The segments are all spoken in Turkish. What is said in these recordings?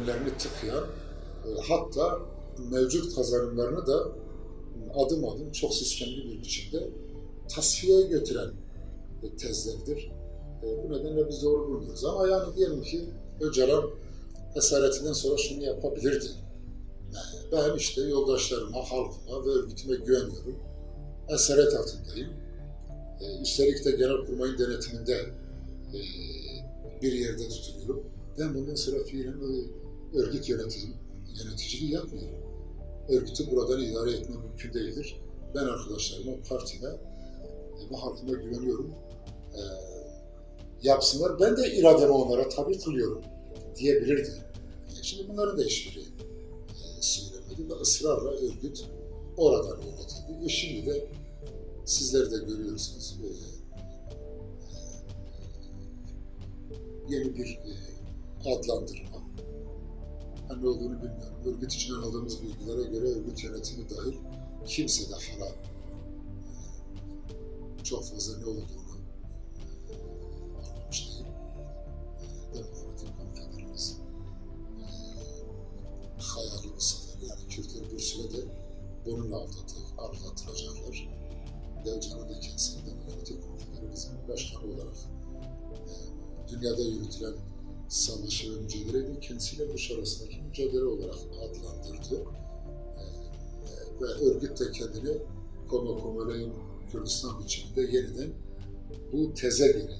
önlerini tıkayan, hatta mevcut kazanımlarını da adım adım çok sistemli bir biçimde tasfiyeye götüren tezlerdir. Bu nedenle biz doğru buluyoruz. Ama yani diyelim ki Öcalan esaretinden sonra şunu yapabilirdi. Ben işte yoldaşlarıma, halkıma ve örgütüme güveniyorum. Esaret altındayım. Üstelik de Genelkurmay'ın denetiminde bir yerde tutuluyorum. Ben bundan sonra fiilen örgüt yöneticiliği yapmıyorum. Örgütü buradan idare etme mümkün değildir. Ben arkadaşlarıma, partime ve halkıma güveniyorum. Yapsınlar. Ben de irademi onlara tabi kılıyorum diyebilirdi. Şimdi bunların da hiçbiri söylemedi ve ısrarla örgüt oradan yönetildi. Şimdi de sizler de görüyorsunuz. Yeni bir adlandırma. Ne olduğunu bilmiyorum. Örgüt için aldığımız bilgilere göre örgüt yönetimi dahil kimse de hala çok fazla ne olduğunu anlamış değil. Demokratik konfederalizm hayali bir sefer. Yani Kürtler bir sürede bununla aldatılacaklar. Ve Öcalan da kendisini demokratik konfederalizmin başkanı olarak dünyada yürütülen savaşı ve mücadeleyi kendisiyle Bush arasındaki mücadele olarak adlandırdı. Ve örgüt de kendini Komale'nin Kürdistan biçiminde yeniden bu teze göre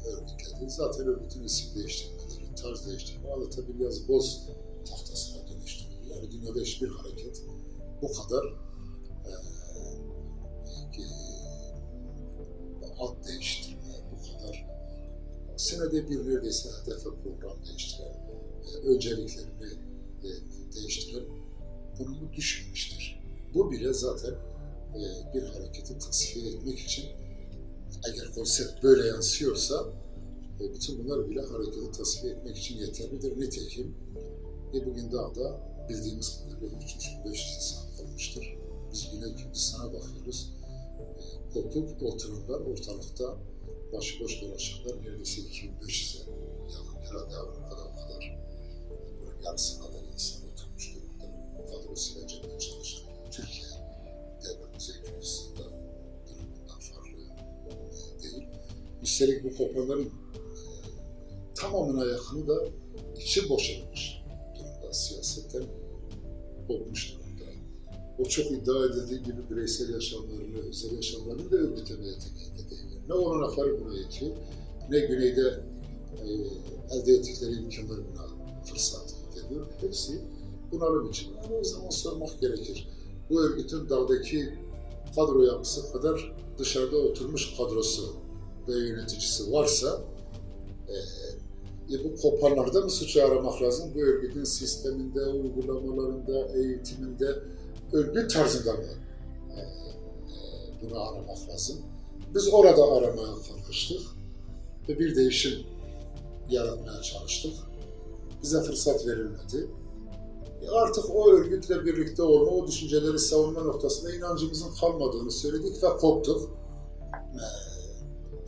örgütledi. Zaten örgütün isim değiştirmeleri, tarz değiştirmeleri adeta bir yazboz tahtasına dönüştürüldü. Yani dünyada hiçbir hareket bu kadar ad değiştirme, bu kadar senede bir neredeyse hedef ve program değiştiren, önceliklerini değiştiren konumu düşünmüştür. Bu bile zaten bir hareketi tasfiye etmek için, eğer konsept böyle yansıyorsa, bütün bunlar bile hareketi tasfiye etmek için yeterlidir. Nitekim bugün daha da bildiğimiz kadarıyla 3.500 insan kalmıştır. Biz Güney Kürdistan'a bakıyoruz. Kopup oturanlar ortalıkta başıboş dolaşanlar neredeyse 2500'e yakın. Herhalde Avrupa'da o kadar. Böyle yarısı kadar insan oturmuş durumda. Kadrosuyla cephe çalışan Türkiye devlet Kuzey Kürdistan'da durumundan farklı değil. Üstelik bu kopanların tamamına yakını da içi boşalmış durumda. Siyasetten kopmuş durumda. O çok iddia edildiği gibi bireysel yaşamlarını, özel yaşamlarını da örgütlemeye teklif değil. Ne olanakları buna yetiyor, ne güneyde elde ettikleri imkanlar buna fırsat veriyor. Hepsi bunalım için. Ama o zaman sormak gerekir. Bu örgütün dağdaki kadro yapısı kadar dışarıda oturmuş kadrosu ve yöneticisi varsa bu koparlarda mı suçu aramak lazım? Bu örgütün sisteminde, uygulamalarında, eğitiminde, örgüt tarzında mı bunu aramak lazım? Biz orada aramaya kalkıştık ve bir değişim yaratmaya çalıştık. Bize fırsat verilmedi. Artık o örgütle birlikte olma, o düşünceleri savunma noktasında inancımızın kalmadığını söyledik ve koptuk.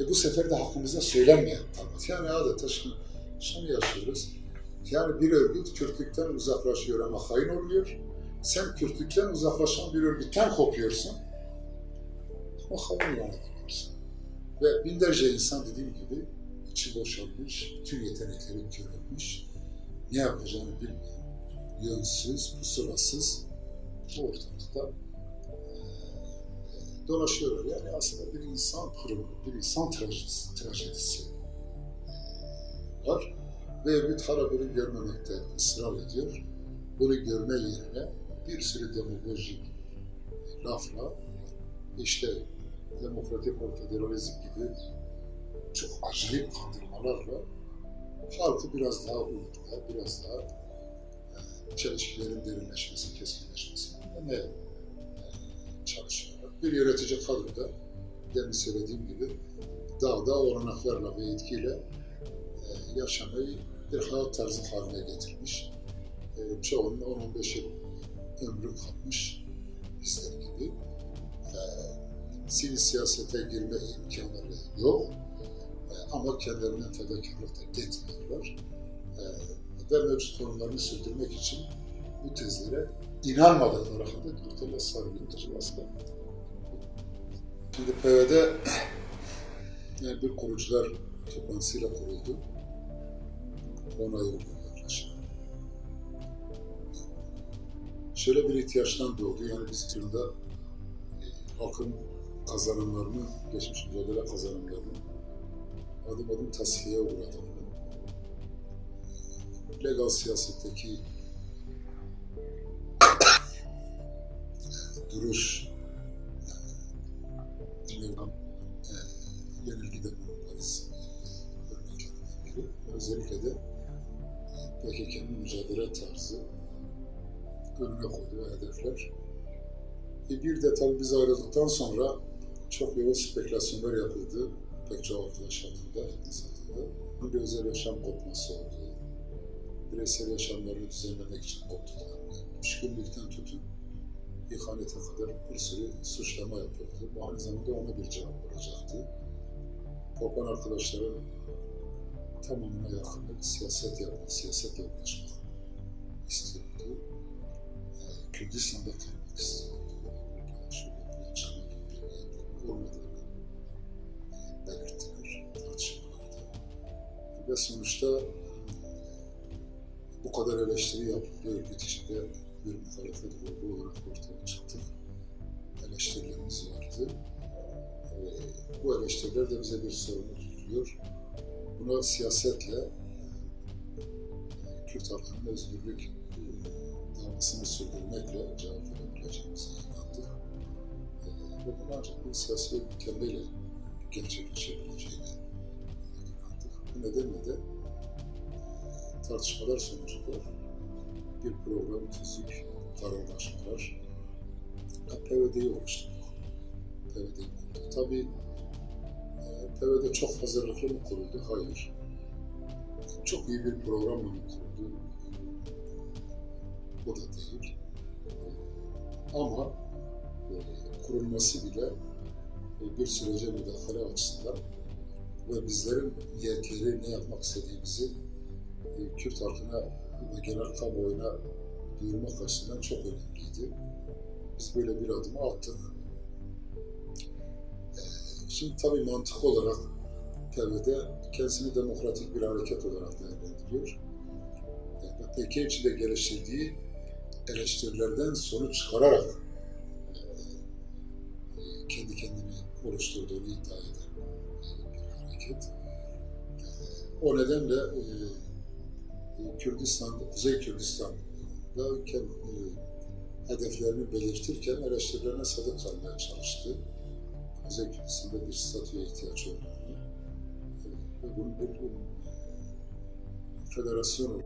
Bu sefer de hakkımızda söylenmeyen kalmadı. Yani adeta şunu yaşıyoruz. Yani bir örgüt Kürtlükten uzaklaşıyor ama hain olmuyor. Sen Kürtlükten uzaklaşan bir örgütten kopuyorsun. Ama hain ilan ediliyorsun. Ve binlerce insan dediğim gibi içi boşalmış, tüm yetenekleri körelmiş, ne yapacağını bilmeyen, yönsüz, pusulasız ortalıkta dolaşıyorlar. Yani aslında bir insan kurumu, bir insan trajedisi var. Ve örgüt hala bunu görmemekte ısrar ediyor. Bunu görme yerine bir sürü demagojik lafla, işte demokratik konfederalizm gibi çok acayip kandırmalarla halkı biraz daha uyutmaya, biraz daha çelişkilerin derinleşmesi, keskinleşmesi önlemeye çalışıyorlar. Bir yönetici kadroda, demin söylediğim gibi, dağda olanaklarla ve etkiyle yaşamayı bir hayat tarzı haline getirmiş. Çoğunun 10-15 yıl ömrü kalmış bizler gibi. Sivil siyasete girme imkanları yok. Ama kendilerinden fedakarlık da etmiyorlar. ve mevcut konumlarını sürdürmek için bu tezlere inanmadıkları halde ortalığa sarılmıştır aslında. Şimdi PVD yani bir kurucular toplantısıyla kuruldu. 10 ay oldu yaklaşık. Şöyle bir ihtiyaçtan doğdu. Yani biz yılda halkın kazanımlarını, geçmiş mücadele kazanımlarını adım adım tasfiyeye uğradığını, legal siyasetteki duruş, yenilgide bulunmalıyız örneklerinden biri. Özellikle de PKK'nın mücadele tarzı önüne koyduğu hedefler. Bir de tabii biz ayrıldıktan sonra çok yoğun spekülasyonlar yapıldı. Pek çok arkadaş hakkında, hepimiz hakkında. Bir özel yaşam kopması oldu. Bireysel yaşamlarını düzenlemek için koptular. Düşkünlükten tutun, ihanete kadar bir sürü suçlama yapıldı. Bu aynı zamanda ona bir cevap olacaktı. Kopan arkadaşların tamamına yakın siyaset yapmak istiyordu. Kürdistan'da kalmak istiyordu. Şöyle bir çıkma gibi bir niyetleri olmadığını belirttiler tartışmalarda. Ve sonuçta bu kadar eleştiri yapıldığı örgüt içinde bir muhalefet grubu olarak ortaya çıktık. Eleştirilerimiz vardı. Bu eleştiriler de bize bir sorumluluk tutuyor. Buna siyasetle Kürt halkının özgürlük davasını sürdürmekle cevap verebileceğimize inandık. Ve bunu ancak bir siyasi mükemmeyle gerçekleşebileceğine inandık. Bu nedenle de tartışmalar sonucunda bir program, tüzük, kararlaşmalar PVD'yi oluşturduk. PVD'yi kurduk. Tabii PVD çok hazırlıklı mı kuruldu? Hayır. Çok iyi bir programla mı kuruldu? O da değil. Ama kurulması bile bir sürece müdahale açısından ve bizlerin niyetleri, ne yapmak istediğimizi Kürt halkına ve genel kamuoyuna duyurmak açısından çok önemliydi. Biz böyle bir adımı attık. Şimdi tabii mantık olarak PVD kendisini demokratik bir hareket olarak değerlendiriyor. PKK içinde geliştirdiği eleştirilerden sonuç çıkararak kendi kendini oluşturduğunu iddia eden bir hareket. O nedenle Kürdistan, Kuzey Kürdistan'da kendi hedeflerini belirtirken eleştirilerine sadık kalmaya çalıştı. Kuzey Kürdistan'da bir statüye ihtiyaç olduğunu ve bunun bir federasyon